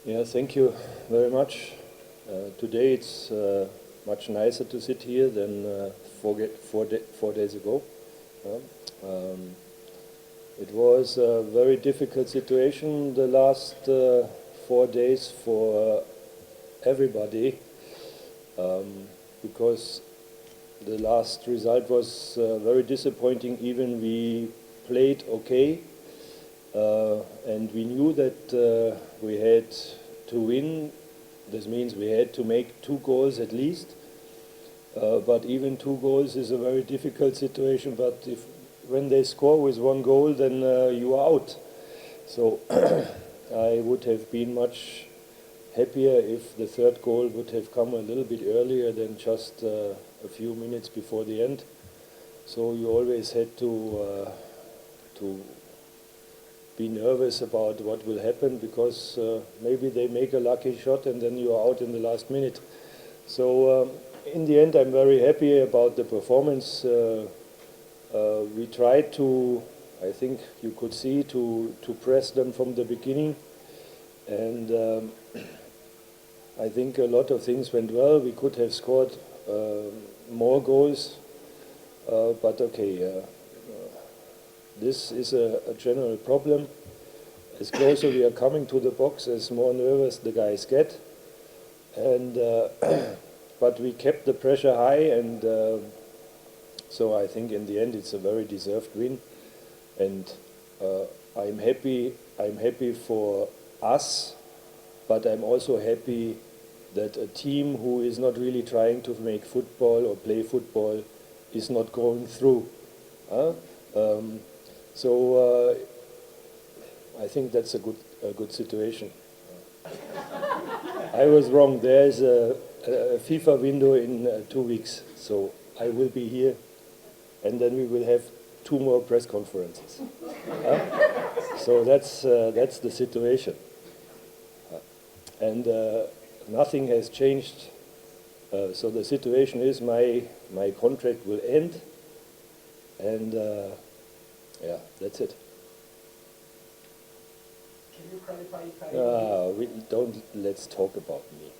Yeah, thank you very much. Today it's much nicer to sit here than 4 days ago. Yeah. It was a very difficult situation the last 4 days for everybody because the last result was very disappointing. Even we played okay. And we knew that we had to win. This means we had to make 2 goals at least. But even 2 goals is a very difficult situation. But when they score with 1 goal, then you are out. So I would have been much happier if the 3rd goal would have come a little bit earlier than just a few minutes before the end. So you always had to be nervous about what will happen, because maybe they make a lucky shot and then you are out in the last minute. So in the end, I'm very happy about the performance. We tried to, I think you could see, to press them from the beginning, and I think a lot of things went well. We could have scored more goals, but okay. This is a general problem. As closer we are coming to the box, as more nervous the guys get. And but we kept the pressure high, and so I think in the end it's a very deserved win. And I'm happy for us, but I'm also happy that a team who is not really trying to make football or play football is not going through. So I think that's a good situation. I was wrong. There is a FIFA window in 2 weeks, so I will be here, and then we will have 2 more press conferences. So that's the situation, and nothing has changed. So the situation is my contract will end, and yeah, that's it. Can you clarify if let's talk about me.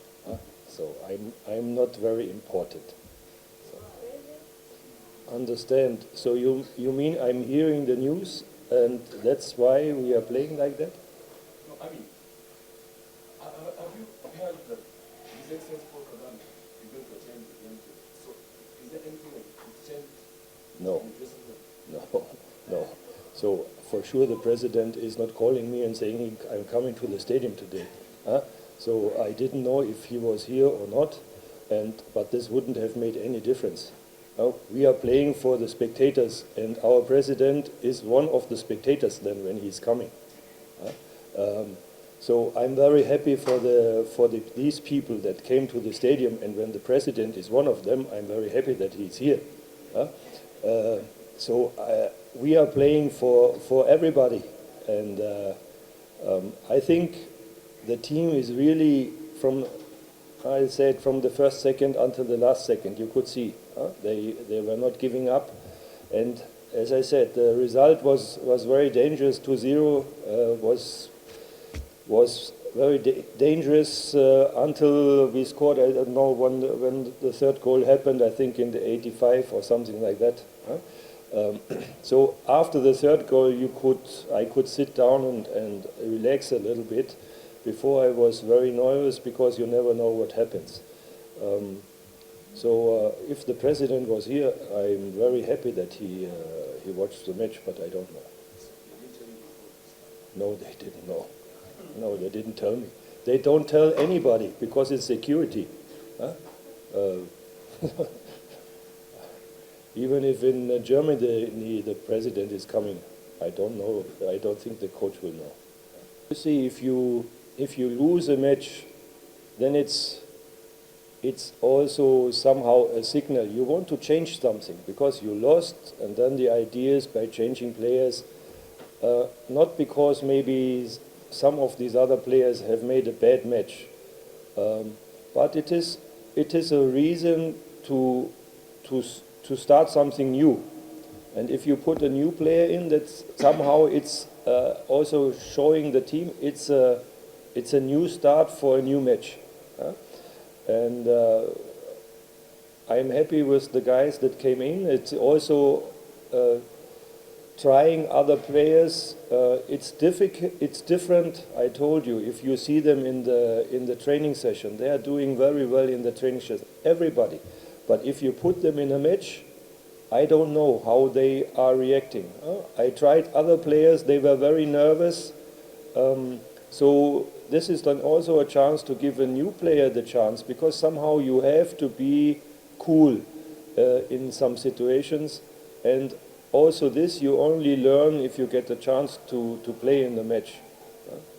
So I'm not very important. So, understand. So you mean I'm hearing the news and that's why we are playing like that? No, I mean, have you heard that His Excellency Paul Kagame is going to attend the game? So is there anything that could change? No. No. So for sure the president is not calling me and saying I'm coming to the stadium today. So I didn't know if he was here or not, but this wouldn't have made any difference. We are playing for the spectators, and our president is one of the spectators then when he's coming. So I'm very happy for these people that came to the stadium, and when the president is one of them, I'm very happy that he's here. So we are playing for everybody, and I think the team is really from the first second until the last second. You could see they were not giving up, and as I said, the result was very dangerous. 2-0 was very dangerous until we scored. I don't know when the 3rd goal happened. I think in the 85 or something like that. So after the 3rd goal, I could sit down and relax a little bit. Before I was very nervous because you never know what happens. So if the president was here, I'm very happy that he watched the match, but I don't know. No, they didn't know. No, they didn't tell me. They don't tell anybody because it's security. Even if in Germany the president is coming, I don't know. I don't think the coach will know. You see, if you lose a match, then it's also somehow a signal. You want to change something because you lost, and then the idea is by changing players, not because maybe some of these other players have made a bad match, but it is a reason to start something new. And if you put a new player in, that's somehow it's also showing the team it's a it's a new start for a new match. And I'm happy with the guys that came in. It's also trying other players. It's different. I told you, if you see them in the training session, they are doing very well in the training session. Everybody. But if you put them in a match, I don't know how they are reacting. I tried other players. They were very nervous. So this is then also a chance to give a new player the chance, because somehow you have to be cool in some situations. And also this you only learn if you get the chance to play in the match,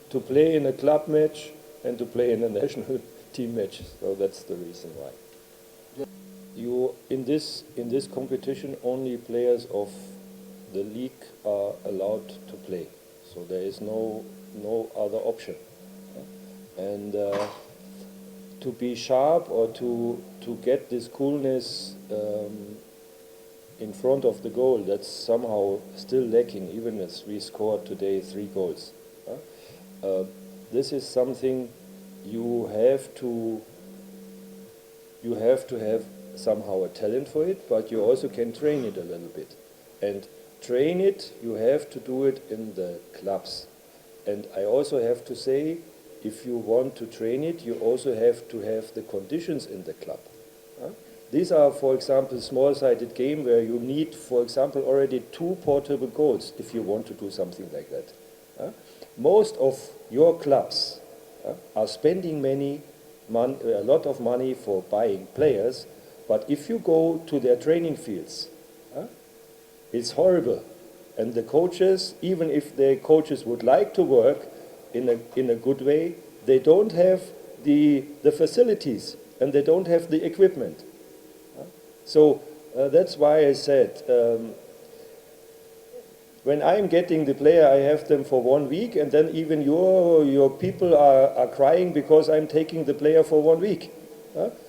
to play in a club match and to play in a national team match. So that's the reason why. You in this competition only players of the league are allowed to play. So there is no other option. And to be sharp or to get this coolness in front of the goal, that's somehow still lacking, even as we scored today 3 goals. This is something you have to have somehow a talent for it, but you also can train it a little bit. And train it, you have to do it in the clubs. And I also have to say, if you want to train it, you also have to have the conditions in the club. These are, for example, small-sided game where you need, for example, already 2 portable goals if you want to do something like that. Most of your clubs are spending a lot of money for buying players, but if you go to their training fields, it's horrible. And the coaches, even if the coaches would like to work in a good way, they don't have the facilities and they don't have the equipment. So that's why I said, when I'm getting the player, I have them for 1 week, and then even your people are crying because I'm taking the player for 1 week.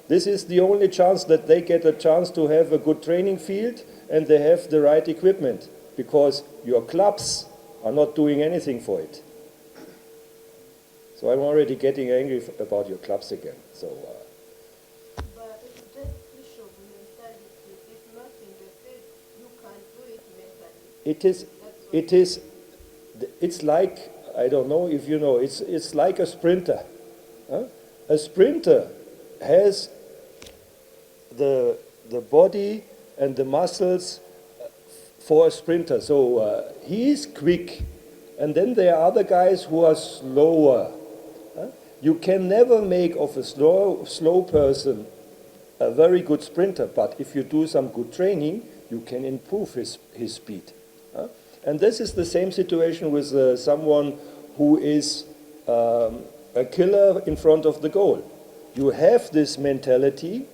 This is the only chance that they get a chance to have a good training field and they have the right equipment, because your clubs are not doing anything for it. So I'm already getting angry about your clubs again. So. But it's just crucial mentality. If not in the field, you can't do it mentally. It's like, I don't know if you know, it's like a sprinter. A sprinter has the body and the muscles for a sprinter. So he's quick. And then there are other guys who are slower. You can never make of a slow person a very good sprinter, but if you do some good training, you can improve his speed. And this is the same situation with someone who is a killer in front of the goal. You have this mentality,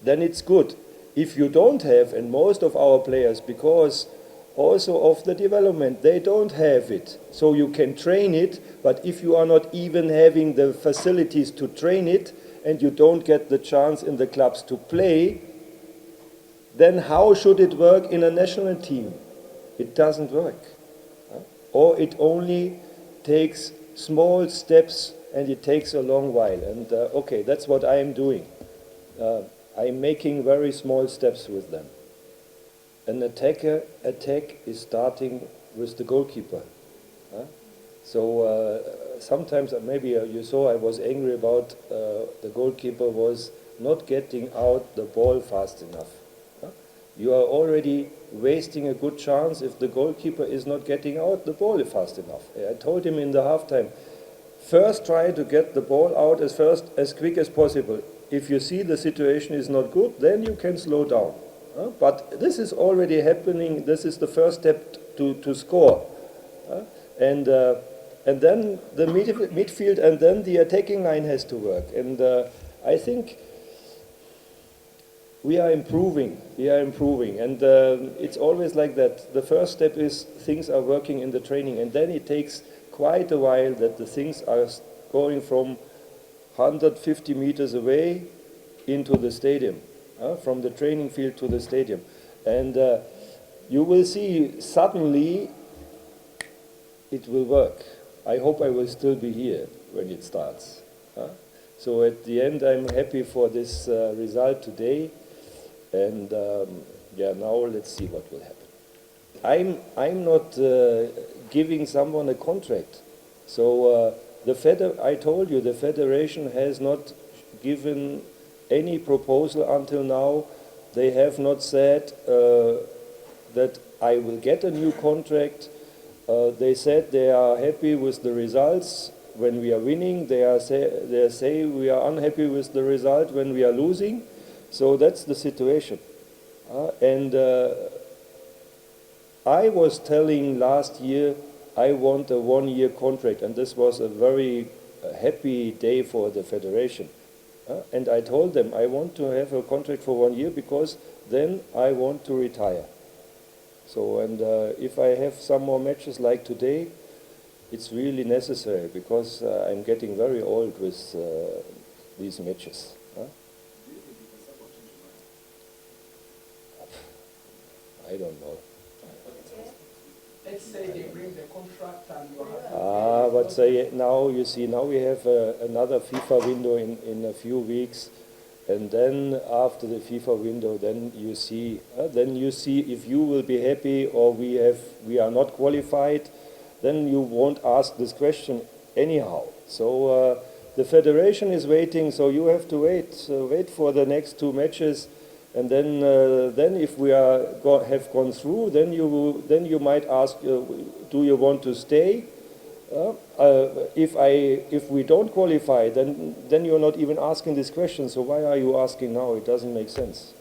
then it's good. If you don't have, and most of our players, because also of the development, they don't have it. So you can train it, but if you are not even having the facilities to train it, and you don't get the chance in the clubs to play, then how should it work in a national team? It doesn't work. Or it only takes small steps and it takes a long while. And okay, that's what I am doing. I'm making very small steps with them. An attack is starting with the goalkeeper. So sometimes, maybe you saw I was angry about the goalkeeper was not getting out the ball fast enough. You are already wasting a good chance if the goalkeeper is not getting out the ball fast enough. I told him in the halftime, first try to get the ball out as quick as possible. If you see the situation is not good, then you can slow down. But this is already happening. This is the first step to score. And then the midfield and then the attacking line has to work. And I think we are improving. And it's always like that. The first step is things are working in the training. And then it takes quite a while that the things are going from 150 meters away into the stadium, from the training field to the stadium. And you will see suddenly it will work. I hope I will still be here when it starts. So at the end, I'm happy for this result today, and now let's see what will happen. I'm not giving someone a contract. So I told you the federation has not given any proposal until now. They have not said that I will get a new contract. They said they are happy with the results when we are winning. They say we are unhappy with the result when we are losing. So that's the situation. And I was telling last year I want a one-year contract, and this was a very happy day for the federation. And I told them I want to have a contract for 1 year because then I want to retire. So, and if I have some more matches like today, it's really necessary because I'm getting very old with these matches. I don't know. Let's say they bring the contract and you have... But say now, you see, now we have another FIFA window in a few weeks, and then after the FIFA window, then you see if you will be happy or we are not qualified, then you won't ask this question anyhow. So the federation is waiting, so you have to wait for the next 2 matches. And then if we have gone through, then you might ask, do you want to stay? If we don't qualify, then you're not even asking this question. So why are you asking now? It doesn't make sense.